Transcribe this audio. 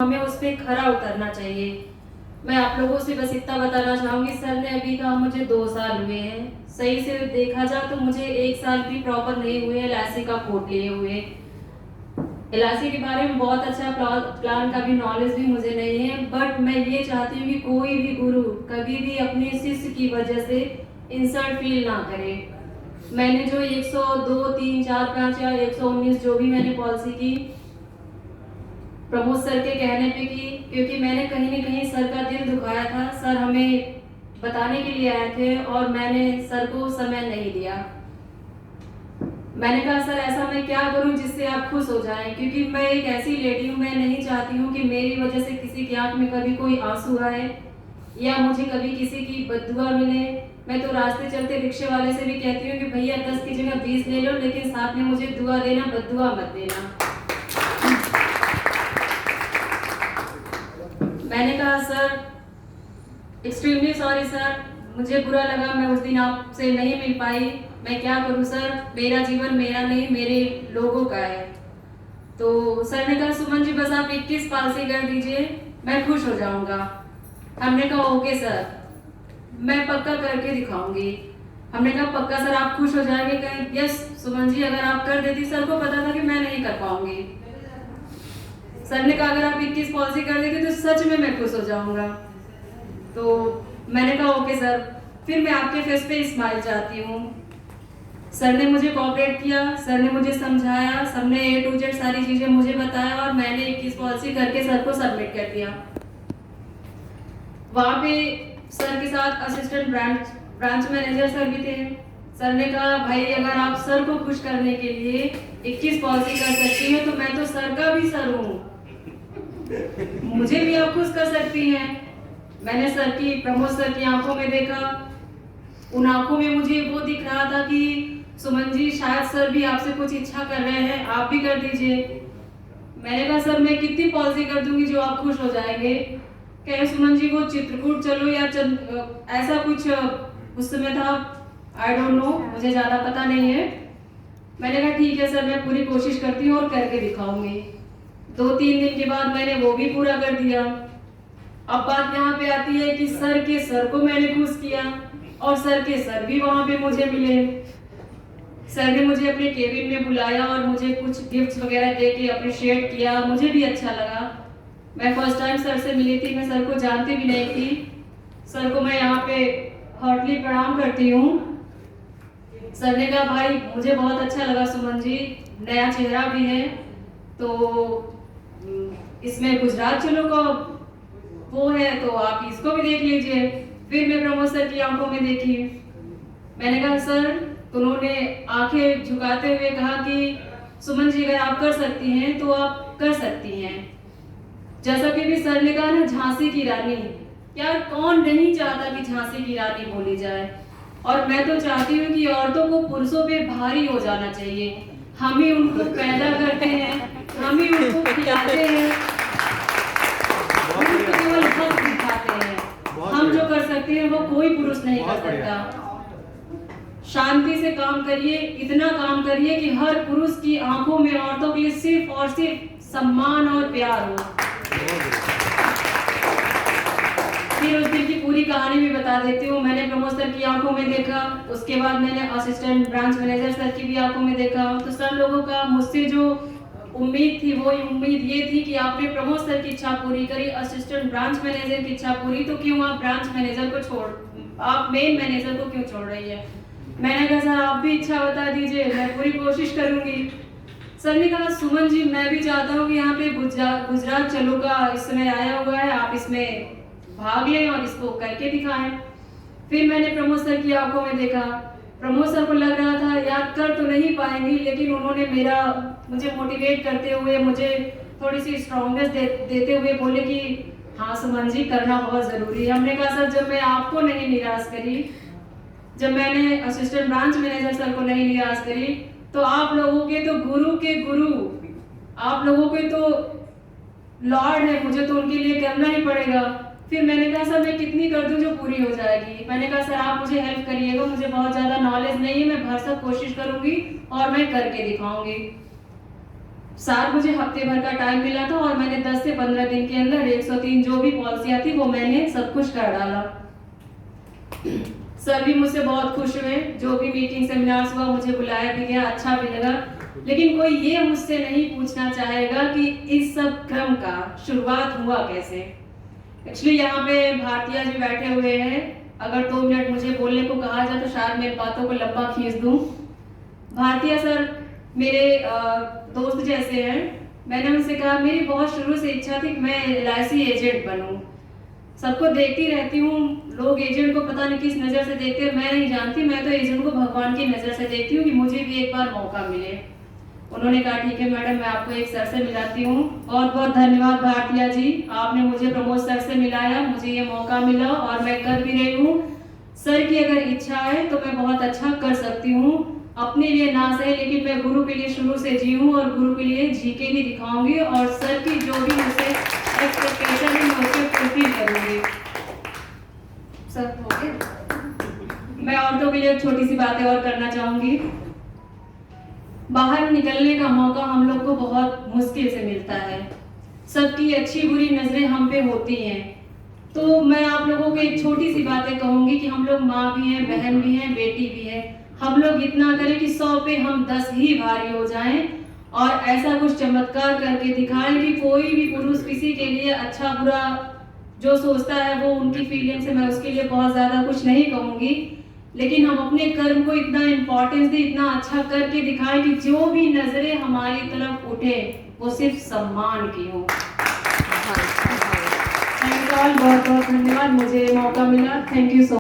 हमें उस पे खरा उतरना चाहिए। मैं आप लोगों से बस इतना बताना चाहूँगी, सर ने अभी कहा मुझे 2 साल हुए हैं। सही से देखा जाए तो मुझे 1 साल भी प्रॉपर नहीं हुए एलआईसी का कोड लिए हुए। एलआईसी के बारे में बहुत अच्छा प्लान का भी नॉलेज भी मुझे नहीं है, बट मैं ये चाहती हूँ कि कोई भी गुरु कभी भी अपने शिष्य की वजह से इंसल्ट फील ना करे। मैंने जो 102, 3, 4, 5 या 119 जो भी मैंने पॉलिसी की, प्रमोद सर के कहने पे की, क्योंकि मैंने कहीं न कहीं सर का दिल दुखाया था। सर हमें बताने के लिए आए थे और मैंने सर को समय नहीं दिया। मैंने कहा सर ऐसा मैं क्या करूं जिससे आप खुश हो जाएं, क्योंकि मैं एक ऐसी लेडी हूं, मैं नहीं चाहती हूं कि मेरी वजह से किसी की आंख में कभी कोई आंसू आए या मुझे कभी किसी की बद्दुआ मिले। मैं तो रास्ते चलते रिक्शे वाले से भी कहती हूँ कि भैया 10 की जगह 20 ले लो, लेकिन साथ में मुझे दुआ देना, बद्दुआ मत देना। मैंने कहा सर एक्सट्रीमली सॉरी सर, मुझे बुरा लगा, मैं उस दिन आपसे नहीं मिल पाई। मैं क्या करूं सर, मेरा जीवन मेरा नहीं मेरे लोगों का है। तो सर ने कहा सुमन जी बस आप 21 पास ही कर दीजिए, मैं खुश हो जाऊंगा। हमने कहा ओके सर, मैं पक्का करके दिखाऊंगी। हमने कहा पक्का सर आप खुश हो जाएंगे? कहीं यस सुमन जी, अगर आप कर देती, सर को पता था कि मैं नहीं कर पाऊंगी। सर ने कहा अगर आप 21 पॉलिसी कर देंगे तो सच में मैं खुश हो जाऊंगा। तो मैंने कहा ओके सर। फिर मैं आपके फेस पे स्माइल चाहती हूँ। सर ने मुझे कोऑपरेट किया, सर ने मुझे समझाया, सबने A to Z सारी चीजें मुझे बताया और मैंने 21 पॉलिसी करके सर को सबमिट कर दिया। वहाँ पे सर के साथ असिस्टेंट ब्रांच मैनेजर सर भी थे। सर ने कहा भाई अगर आप सर को खुश करने के लिए 21 पॉलिसी कर सकती हैं तो मैं तो सर का भी सर हूँ, मुझे भी आप खुश कर सकती हैं। मैंने सर की, प्रमोद सर की आंखों में देखा, उन आंखों में मुझे वो दिख रहा था कि सुमन जी शायद सर भी आपसे कुछ इच्छा कर रहे हैं, आप भी कर दीजिए। मैंने कहा सर मैं कितनी पॉलिसी कर दूंगी जो आप खुश हो जाएंगे? कहे सुमन जी वो चित्रकूट चलो या ऐसा कुछ उस समय था, आई डोंट नो, मुझे ज्यादा पता नहीं है। मैंने कहा ठीक है सर, मैं पूरी कोशिश करती हूँ और करके दिखाऊंगी। 2-3 दिन के बाद मैंने वो भी पूरा कर दिया। अब बात यहाँ पे आती है कि सर के सर को मैंने खुश किया और सर के सर भी वहां पे मुझे मिले। सर ने मुझे अपने केबिन में बुलाया और मुझे कुछ गिफ्ट्स वगैरह दे के अप्रिशिएट किया, मुझे भी अच्छा लगा। मैं फर्स्ट टाइम सर से मिली थी, मैं सर को जानती भी नहीं थी। सर को मैं यहाँ पे हार्टली प्रणाम करती हूँ। सर ने कहा भाई मुझे बहुत अच्छा लगा सुमन जी, नया चेहरा भी है, तो इसमें गुजरात चलो का वो है तो आप इसको भी देख लीजिए। फिर मैं प्रमोद सर की आंखों में देखी, मैंने कहा सर, तो उन्होंने आंखें झुकाते हुए कहा कि सुमन जी अगर आप कर सकती हैं तो आप कर सकती हैं। जैसा कि भी सर ने कहा ना, झांसी की रानी, यार कौन नहीं चाहता कि झांसी की रानी बोली जाए। और मैं तो चाहती हूँ कि औरतों को पुरुषों पे भारी हो जाना चाहिए। हम ही उनको पैदा करते हैं, हम ही उनको खिलाते हैं, केवल हक दिखाते हैं। हम जो कर सकते हैं वो कोई पुरुष नहीं कर सकता। शांति से काम करिए, इतना काम करिए कि हर पुरुष की आंखों में औरतों के लिए सिर्फ और सिर्फ सम्मान और प्यार हो। फिर उस दिन की पूरी कहानी भी बता देती हूँ। मैंने प्रमोद सर की आंखों में देखा, उसके बाद मैंने असिस्टेंट ब्रांच मैनेजर सर की भी आंखों में देखा। तो सब लोगों का मुझसे जो उम्मीद थी वो उम्मीद ये थी कि आपने प्रमोद सर की इच्छा पूरी करी, असिस्टेंट ब्रांच मैनेजर की इच्छा पूरी, तो क्यों आप ब्रांच मैनेजर को आप मेन मैनेजर को क्यों छोड़ रही है? मैंने कहा सर आप भी इच्छा बता दीजिए, मैं पूरी कोशिश करूंगी। सर ने कहा सुमन जी मैं भी चाहता हूँ कि यहाँ पे गुजरात चलो का इस समय आया हुआ है, आप इसमें भाग लें और इसको करके दिखाएं। फिर मैंने प्रमोद सर की आंखों में देखा, प्रमोद सर को लग रहा था याद कर तो नहीं पाएंगी, लेकिन उन्होंने मुझे मोटिवेट करते हुए, मुझे थोड़ी सी स्ट्रॉन्गनेस देते हुए बोले कि हाँ सुमन जी करना बहुत जरूरी है। हमने कहा सर जब मैं आपको नहीं निराश करी, जब मैंने असिस्टेंट ब्रांच मैनेजर सर को नहीं निराश करी, तो आप लोगों के तो गुरु के गुरु, आप लोगों के तो लॉर्ड है, मुझे तो उनके लिए करना ही पड़ेगा। फिर मैंने कहा सर मैं कितनी कर दूं जो पूरी हो जाएगी? मैंने कहा सर आप मुझे हेल्प करिएगा, मुझे बहुत ज्यादा नॉलेज नहीं है, मैं भरसक कोशिश करूंगी और मैं करके दिखाऊंगी। सर मुझे हफ्ते भर का टाइम मिला था और मैंने 10 से 15 दिन के अंदर 103 जो भी पॉलिसियाँ थी वो मैंने सब कुछ कर डाला। सर भी मुझसे बहुत खुश हुए, जो भी मीटिंग सेमिनार्स हुआ मुझे बुलाया भी गया, अच्छा भी लगा। लेकिन कोई ये मुझसे नहीं पूछना चाहेगा कि इस सब क्रम का शुरुआत हुआ कैसे। एक्चुअली यहाँ पे भारतीय जी बैठे हुए हैं, अगर 2 मिनट मुझे बोलने को कहा जाए तो शायद मेरी बातों को लंबा खींच दूं। भारतीय सर मेरे दोस्त जैसे हैं। मैंने उनसे कहा मेरी बहुत शुरू से इच्छा थी कि मैं LIC एजेंट बनूं। सबको देखती रहती हूँ, लोग एजेंट को पता नहीं किस नज़र से देखते हैं, मैं नहीं जानती। मैं तो एजेंट को भगवान की नज़र से देखती हूँ कि मुझे भी एक बार मौका मिले। उन्होंने कहा ठीक है मैडम, मैं आपको एक सर से मिलाती हूँ। बहुत बहुत धन्यवाद भारतीय जी, आपने मुझे प्रमोद सर से मिलाया, मुझे ये मौका मिला और मैं कर भी रही हूँ। सर की अगर इच्छा है तो मैं बहुत अच्छा कर सकती हूँ। अपने लिए ना सही, लेकिन मैं गुरु के लिए शुरू से जी हूँ और गुरु के लिए जी के भी दिखाऊंगी और सर की जो भी मुझसे एक्सपेक्टेशन है मैं उसे फुलफिल करूंगी। सर हो गया। मैं औरतों के लिए एक छोटी सी बातें और करना चाहूंगी। बाहर निकलने का मौका हम लोग को बहुत मुश्किल से मिलता है, सबकी अच्छी बुरी नजरें हम पे होती हैं। तो मैं आप लोगों को एक छोटी सी बातें कहूंगी कि हम लोग माँ भी हैं, बहन भी हैं, बेटी भी है। हम लोग इतना करें कि 100 पे हम 10 ही भारी हो जाएं और ऐसा कुछ चमत्कार करके दिखाएं कि कोई भी पुरुष किसी के लिए अच्छा बुरा जो सोचता है वो उनकी फीलिंग से, मैं उसके लिए बहुत ज्यादा कुछ नहीं कहूंगी, लेकिन हम अपने कर्म को इतना इम्पोर्टेंस दें, इतना अच्छा करके दिखाएं कि जो भी नजरें हमारी तरफ उठे वो सिर्फ सम्मान की हो। थैंक यू ऑल, बहुत बहुत धन्यवाद, मुझे मौका मिला। Thank you so